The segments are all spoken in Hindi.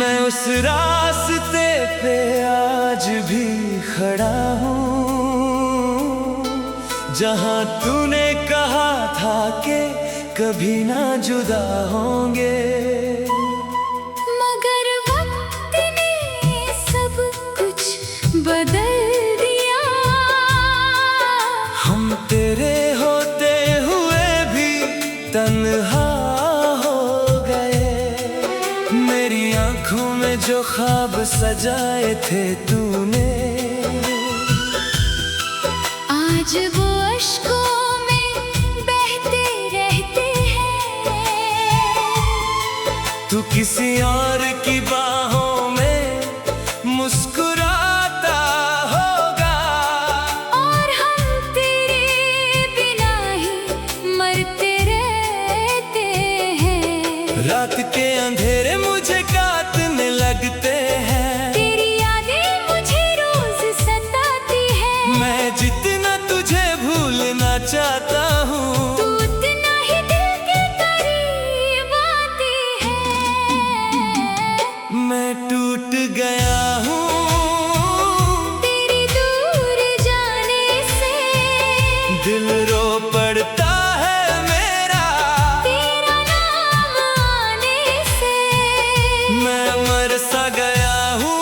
मैं उस रास्ते पे आज भी खड़ा हूँ जहाँ तूने कहा था कि कभी ना जुदा होंगे। मगर वक्त ने सब कुछ बदल दिया। हम तेरे होते हुए भी तन्हा हो गए। मेरी आंखों में जो ख्वाब सजाए थे तूने, आज वो अश्कों में बहते रहते हैं। तू किसी और की बाहों में मुस्कुराता होगा और हम तेरे बिना ही मरते रहते हैं। रात के अंधेरे मुझे काटने लगते हैं। तेरी यादें मुझे रोज सताती है। मैं जितना तुझे भूलना चाहता हूँ, तू उतना ही दिल के करीब आती है। मैं टूट गया हूँ तेरी दूर जाने से। दिल रो पड़ता है मेरा तेरा नाम आने से। मैं मर सा गया हूँ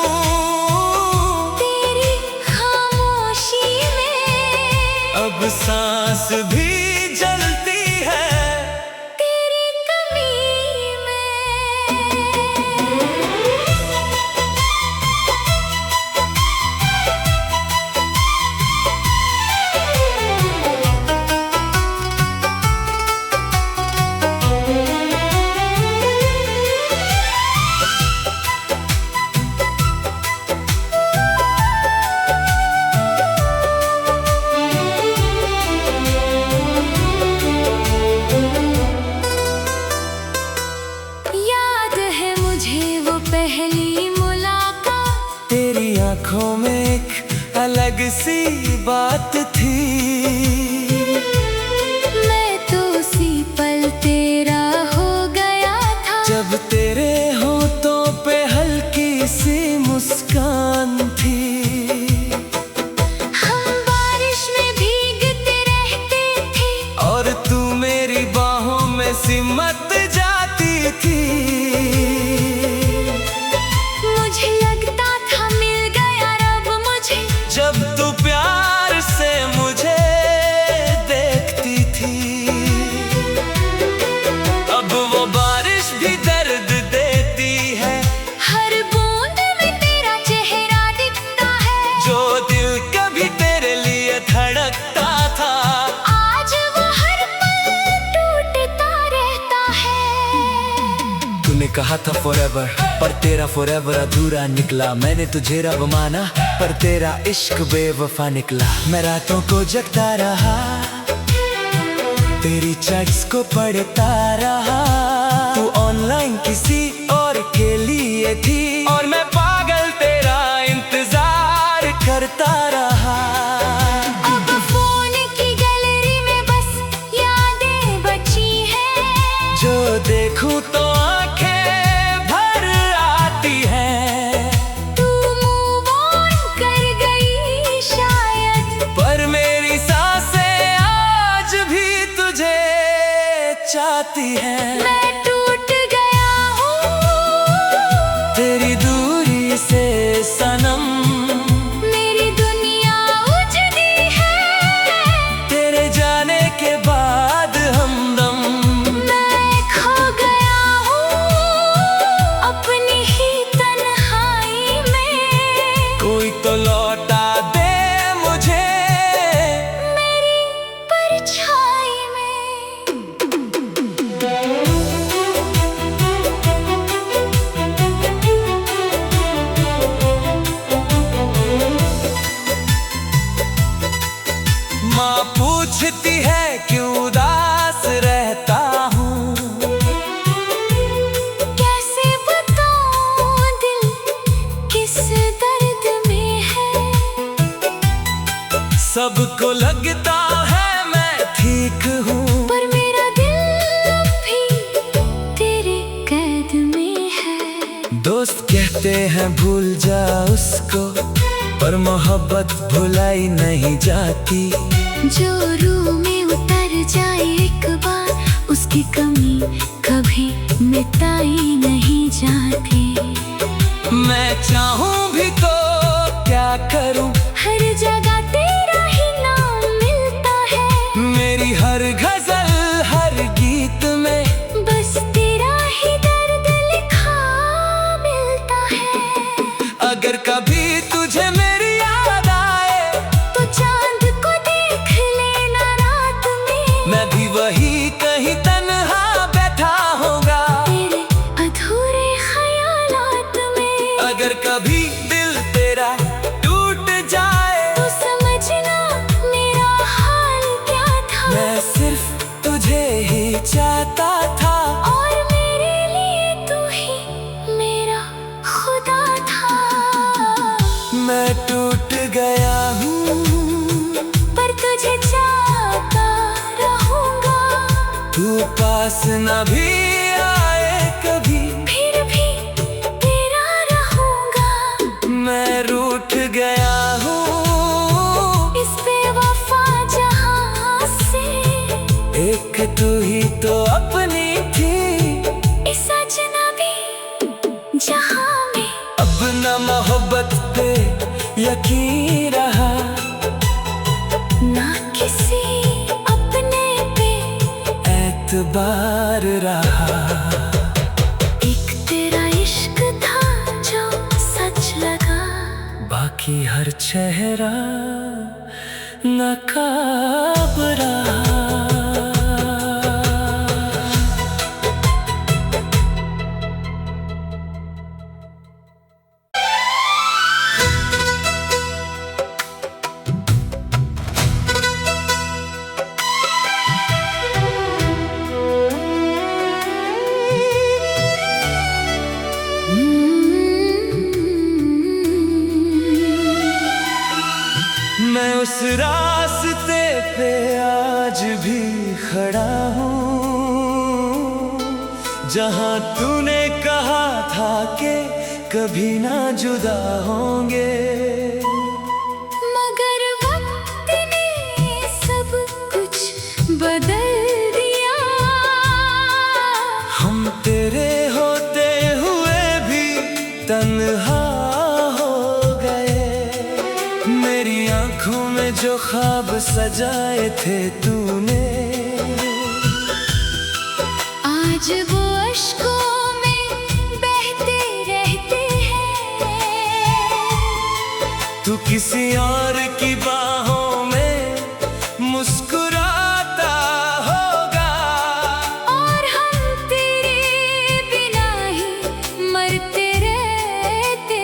तेरी खामोशी में। अब सांस भी जलती है तेरी कमी में। याद है मुझे वो पहली मुलाकात। तेरी आंखों में एक अलग सी बात थी। मैं तो उसी पल तेरा हो गया था। जब तेरे होठों पे हल्की सी मुस्कान थी। हम बारिश में भीगते रहते थे। और तू मेरी बाहों में सिमट जाती थी। मुझे लगता था मिल गया रब मुझे। जब तू प्यार से मुझे देखती थी। अब वो बारिश भी दर्द देती है। हर बूंद में तेरा चेहरा दिखता है। जो दिल कभी तेरे लिए धड़कता था, आज वो हर पल टूटता रहता है। तूने कहा था forever, पर तेरा forever अधूरा निकला। मैंने तुझे रब माना, पर तेरा इश्क बेवफा निकला। मैं रातों को जगता रहा, तेरी चैट्स को पढ़ता रहा। तू ऑनलाइन किसी और के लिए थी, और मैं पागल तेरा इंतजार करता रहा। अब फोन की गैलरी में बस यादें बची हैं। जो देखूं तो आंखें भर आती हैं। तू मूव ऑन कर गई शायद। पर मेरी सांसें आज भी तुझे चाहती हैं। मैं टूट गया हूँ तेरी दूरी से सनम, मेरी दुनिया उजड़ी है। तेरे जाने के बाद हमदम। मैं खो गया हूँ अपनी ही तन्हाई में। कोई तो लौटा दे मुझे मेरी परछाई में। माँ पूछती है क्यों उदास रहता हूँ। कैसे बताऊं दिल किस दर्द में है। सबको लगता है मैं ठीक हूँ, पर मेरा दिल अब भी तेरे कैद में है। दोस्त कह कहते हैं भूल जा उसको, पर मोहब्बत भुलाई नहीं जाती। जो रूह में उतर जाए एक बार, उसकी कमी कभी मिटाई नहीं जाती। मैं चाहूं भी तो क्या करूं, हर जगह तेरा ही नाम मिलता है। मेरी हर गजल हर गीत में बस तेरा ही दर्द लिखा मिलता है। अगर कभी तुझे मेरी याद आए, तो चांद को देख लेना रात में। मैं भी वही कहीं तन्हा बैठा होगा, तेरे अधूरे ख्यालात में। अगर कभी दिल तेरा टूट जाए, तो समझना मेरा हाल क्या था। मैं सिर्फ तुझे ही चाहता था, और मेरे लिए तू ही मेरा खुदा था। मैं टूट गया हूँ पर तुझे चाहता रहूंगा। तू पास न भी आए कभी, फिर भी तेरा रहूंगा। मैं रूठ गया हूँ इस बेवफा जहां से, एक तू ही तो अपनी थी। इस अजनबी जहां में अब न मोहब्बत पे यकीन रहा, ना किसी अपने पे एतबार रहा। एक तेरा इश्क था जो सच लगा, बाकी हर चेहरा नकाब रहा। मैं उस रास्ते पे आज भी खड़ा हूँ, जहाँ तूने कहा था कि कभी ना जुदा होंगे। मगर वक्त ने सब कुछ बदल दिया। हम तेरे होते हुए भी तन्हा हो गए। मेरी आंखों में जो ख्वाब सजाए थे तूने, आज वो अश्कों में बहते रहते हैं। तू किसी और की बाहों में मुस्कुराता होगा, और हम तेरे बिना ही मरते रहते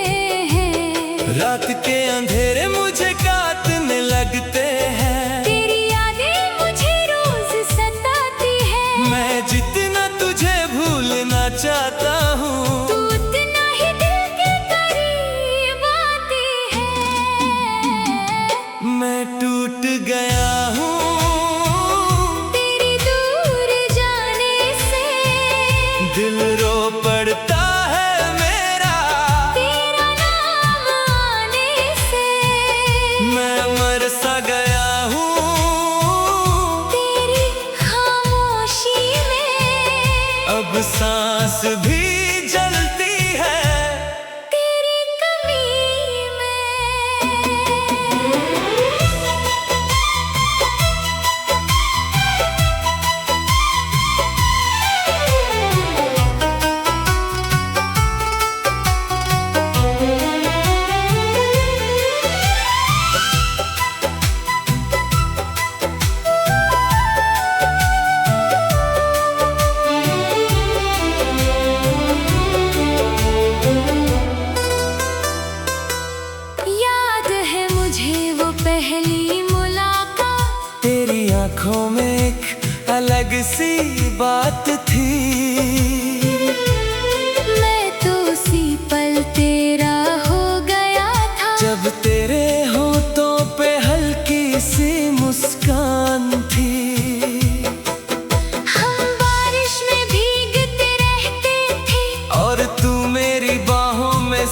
हैं। रात के अंधेरे मुझे काटने लगते हैं। तेरी यादें मुझे रोज सताती है। मैं जितना तुझे भूलना चाहता हूँ, तू उतना ही दिल के करीब आती है। मैं टूट गया हूँ तेरी दूर जाने से। दिल रो पड़ता है मेरा तेरा नाम आने से। मैं मर सा गया हूँ तेरी खामोशी में। अब सांस भी जलती है तेरी कमी में। याद है मुझे वो पहली मुलाकात। तेरी आंखों में एक अलग सी बात थी। मैं तो उसी पल तेरा हो गया था। जब तेरे होठों पे हल्की सी मुस्कान थी। हम बारिश में भीगते रहते थे। और तू मेरी बाहों में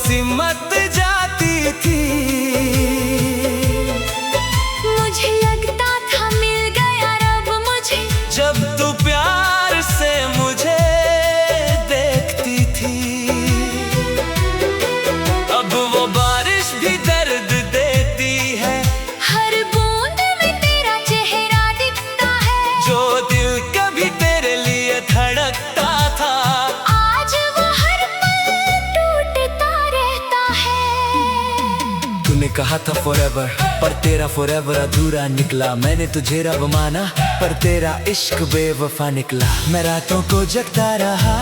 कहा था forever, पर तेरा forever अधूरा निकला। मैंने तुझे रब माना, पर तेरा इश्क बेवफा निकला। मैं रातों को जगता रहा,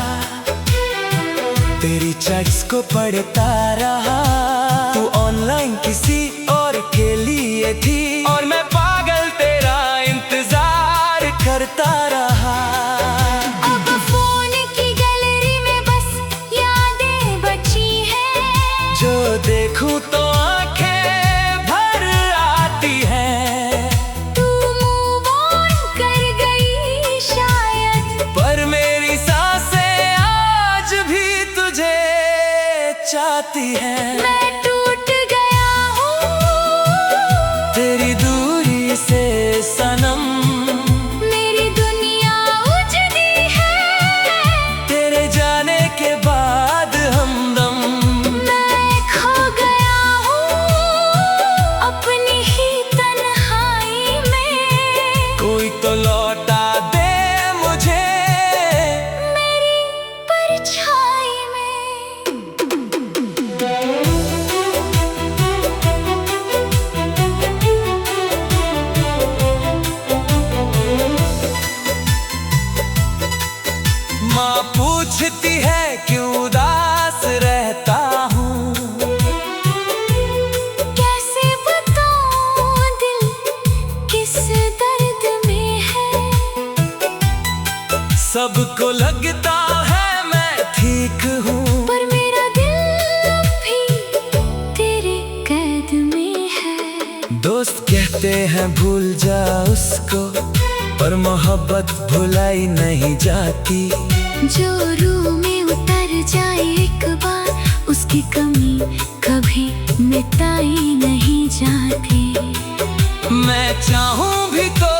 तेरी चैट्स को पढ़ता रहा। तू ऑनलाइन किसी और के लिए थी, और मैं पागल तेरा इंतजार करता रहा। अब फोन की गैलरी में बस यादें बची हैं, जो देखूं तो आंखें भर आती हैं। तू मूव ऑन कर गई शायद, पर मेरी सांसें आज भी तुझे चाहती हैं। मैं टूट गया हूँ तेरी दूरी से सनम, मेरी दुनिया उजड़ी है तेरे जाने के बाद हमदम। मैं खो गया हूँ अपनी ही तन्हाई में, कोई तो लौटा दे मुझे मेरी परछाई में। माँ पूछती है क्यों उदास रहता हूँ, कैसे बताऊं दिल किस दर्द में है, सबको लगता है मैं ठीक हूँ। पर मेरा दिल अब भी तेरे कैद में है। दोस्त कहते हैं भूल जा उसको, पर मोहब्बत भुलाई नहीं जाती। जो रूह में उतर जाए एक बार, उसकी कमी कभी मिटाई नहीं जाती। मैं चाहूं भी तो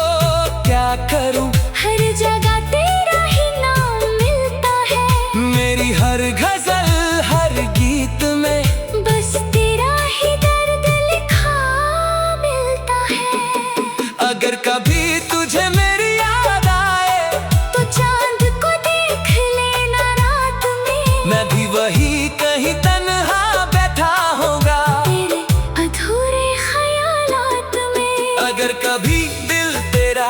क्या करूं, हर जगह तेरा ही नाम मिलता है, मेरी हर गजल हर गीत में बस तेरा ही दर्द लिखा मिलता है। अगर कभी तुझे मेरी याद आए, तो चांद को देख लेना रात में, मैं भी वही कहीं तन्हा बैठा होगा तेरे अधूरे ख्यालात में। अगर कभी दिल तेरा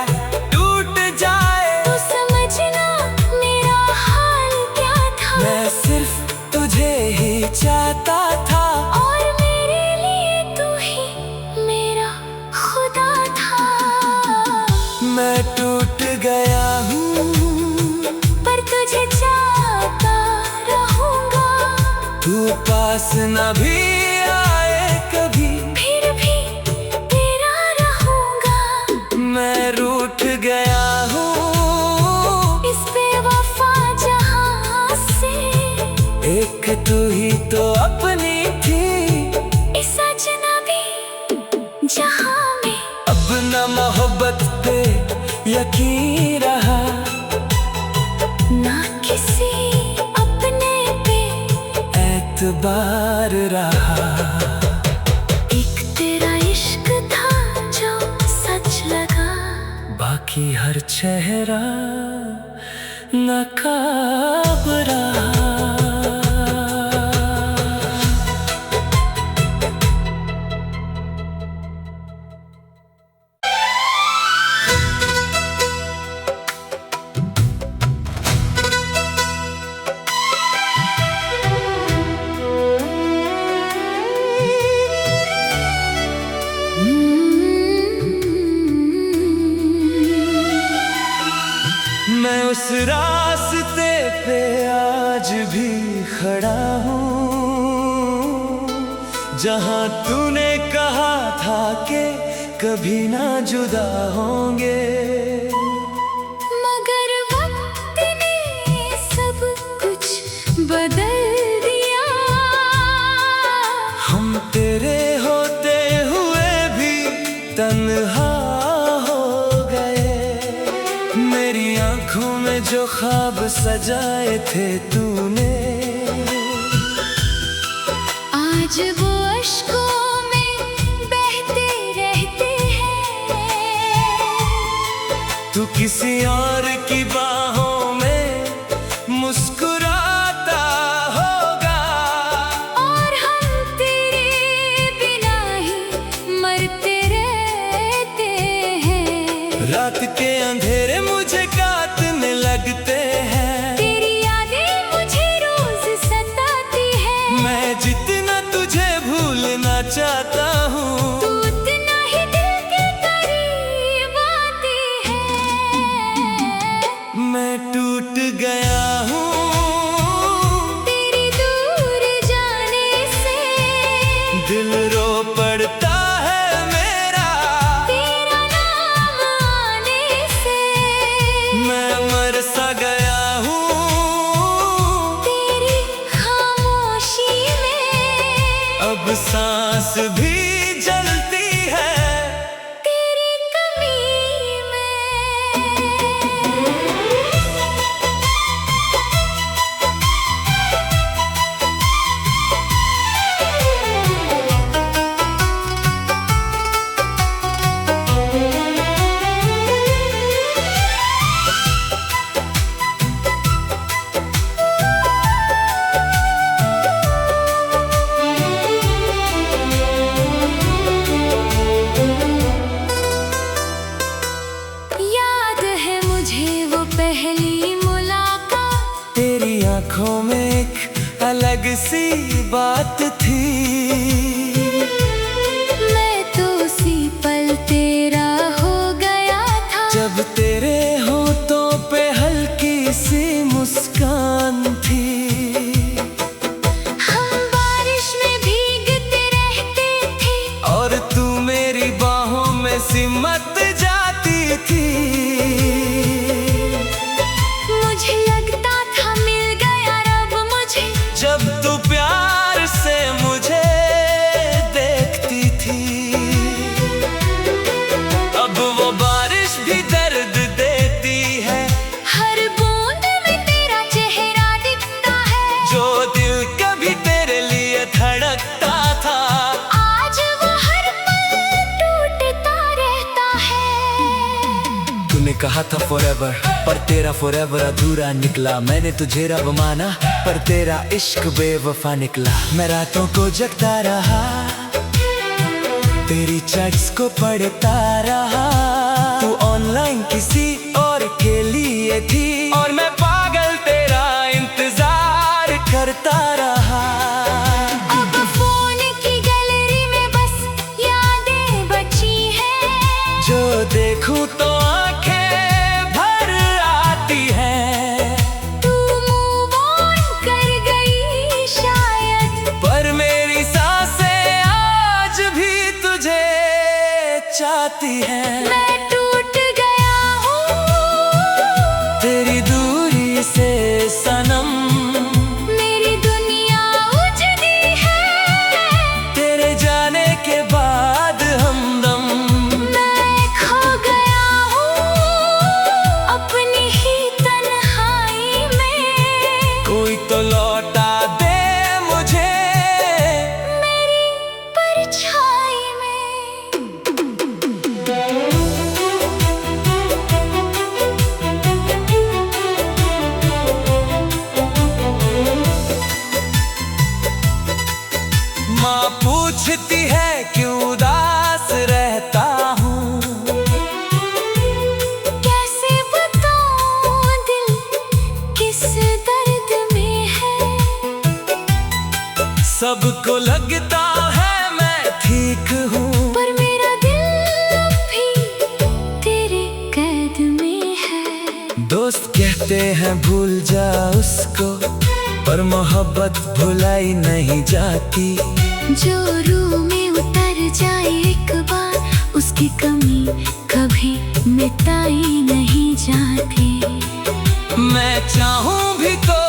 टूट जाए, तो समझना मेरा हाल क्या था, मैं सिर्फ तुझे ही चाहता था, और मेरे लिए तू ही मेरा खुदा था। मैं टूट गया हूँ पर तुझे चाहता रहूंगा, तू पास न भी आए कभी, फिर भी तेरा रहूंगा। मैं रूठ गया हूँ इस बेवफा जहां से, एक तू ही तो अपनी थी इस अजनबी जहां में। अब न मोहब्बत पे यकीन रहा, ना किसी अपने पे एतबार रहा। एक तेरा इश्क था जो सच लगा, बाकी हर चेहरा नकाब रहा। मैं उस रास्ते पे आज भी खड़ा हूँ, जहाँ तूने कहा था कि कभी ना जुदा होंगे। मगर वक्त ने सब कुछ बदल दिया, हम तेरे होते हुए भी तन्हा हो गए। मेरी आंखों में जो ख्वाब सजाए थे तूने, आज वो अश्कों में बहते रहते हैं। तू किसी और की बाहों में मुस्कुराता होगा, और हम तेरे बिना ही गया हूँ तेरी दूर जाने से। दिल रो पड़ता है मेरा तेरा नाम आने से। मैं मर सा गया हूँ तेरी खामोशी में। अब सांस भी जलती है तेरी कमी में। याद है मुझे वो पहली मुलाकात। तेरी आंखों में एक अलग सी बात थी। मैं तो उसी पल तेरा हो गया था। जब तेरे होठों पे हल्की सी मुस्कान थी। हम बारिश में भीगते रहते थे। और तू मेरी बाहों में सिमट जाती थी। मुझे लगता था मिल गया रब मुझे। जब तू प्यार से मुझे देखती थी। अब वो बारिश भी दर्द देती है। हर बूंद में तेरा चेहरा दिखता है। जो दिल कभी तेरे लिए धड़कता था। आज वो हर पल टूटता रहता है। तूने कहा था forever, पर तेरा forever अधूरा निकला। मैंने तुझे रब माना, पर तेरा इश्क बेवफा निकला। मैं रातों को जगता रहा, तेरी चैट्स को पढ़ता रहा। तू ऑनलाइन किसी और के लिए थी, और मैं पागल तेरा इंतजार करता रहा। अब फोन की गैलरी में बस यादें बची हैं। जो देखूं तो आंखें भर आती हैं। तू मूव ऑन कर गई शायद। पर मेरी सांसें आज भी तुझे चाहती हैं। मैं टूट गया हूँ तेरी दूरी से सनम। मेरी दुनिया उजड़ी है। तेरे जाने के बाद हमदम। मैं खो गया हूँ अपनी ही तन्हाई में। कोई तो लौटा दे मुझे मेरी परछाई में। माँ पूछती है क्यों उदास रहता हूँ। कैसे बताऊं दिल किस दर्द में है। सबको लगता है मैं ठीक हूँ, पर मेरा दिल अब भी तेरे कैद में है। दोस्त कहते हैं भूल जा उसको, पर मोहब्बत भुलाई नहीं जाती। जो रूह में उतर जाए एक बार, उसकी कमी कभी मिटाई नहीं जाती। मैं चाहूं भी तो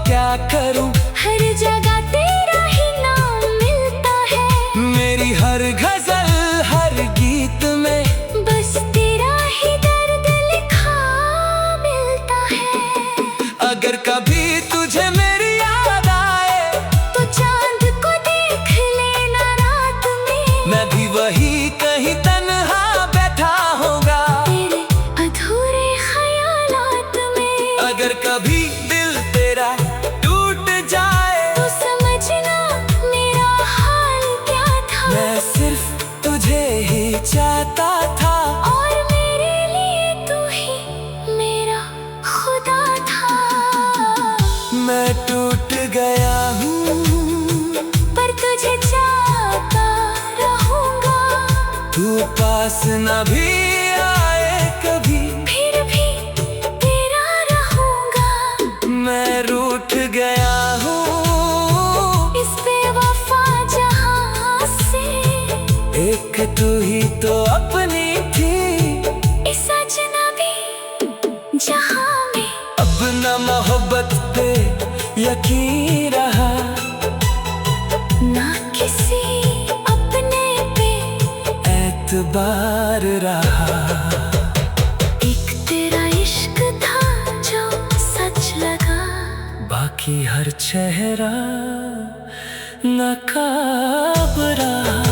क्या करूं, हर जगह तेरा ही नाम मिलता है। मेरी हर गजल हर गीत में बस तेरा ही दर्द लिखा मिलता है। अगर कभी तुझे मेरी याद आए, तो चांद को देख लेना रात में। मैं भी वही कहीं तन्हा बैठा होगा तेरे अधूरे ख्यालात में। अगर कभी दिल तेरा टूट जाए, तो समझना मेरा हाल क्या था। मैं सिर्फ तुझे ही चाहता था। और मेरे लिए तू ही मेरा खुदा था। मैं टूट गया हूँ, पर तुझे चाहता रहूंगा। तू पास न भी आए कभी, फिर भी तेरा रहूंगा। मोहब्बत पे यकीन रहा, ना किसी अपने पे एतबार रहा। एक तेरा इश्क था जो सच लगा, बाकी हर चेहरा नकाब रहा।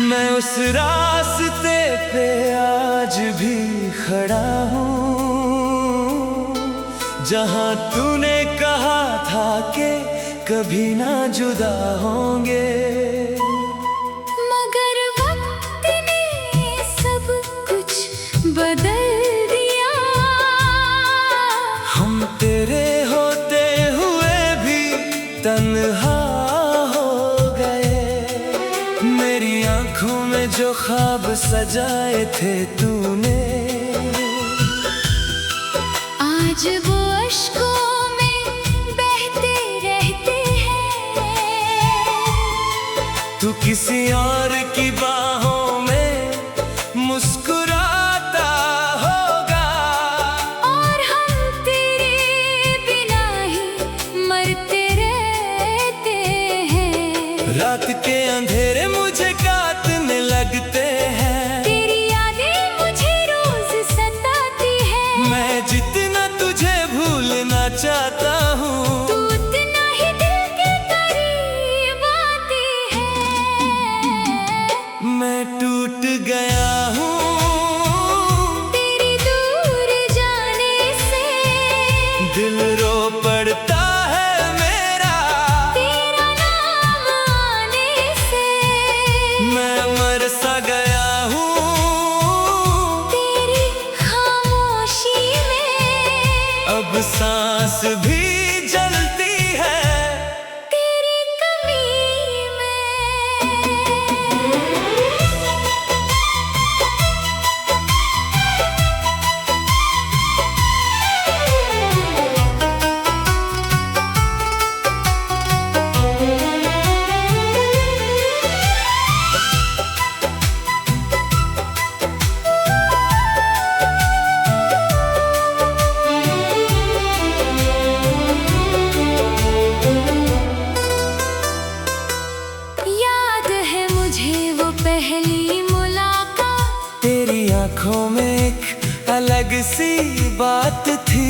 मैं उस रास्ते पे आज भी खड़ा हूँ जहाँ तूने कहा था कि कभी ना जुदा होंगे। मगर वक्त ने सब कुछ बदल दिया, हम तेरे होते हुए भी तन्हा हो गए। मेरी आंखों में जो ख्वाब सजाए थे तूने, आज वो अश्कों में बहते रहते हैं। तू किसी और की बाहों में मुस्कुराता होगा, और हम तेरे बिना ही मरते रहते हैं। रात के अंधेरे मुझे काटने लगते हैं, तेरी यादें मुझे रोज सताती है। मैं जितना तुझे भूलना चाहता हूँ, तू उतना ही दिल के करीब आती है। मैं टूट गया हूँ तेरी दूर जाने से, दिल रो पड़ता है मेरा तेरा नाम आने से। मैं मर सा गया हूँ तेरी खामोशी में, अब सांस भी जलती है तेरी कमी में। याद है मुझे वो पहली मुलाकात, तेरी आंखों में एक अलग सी बात थी।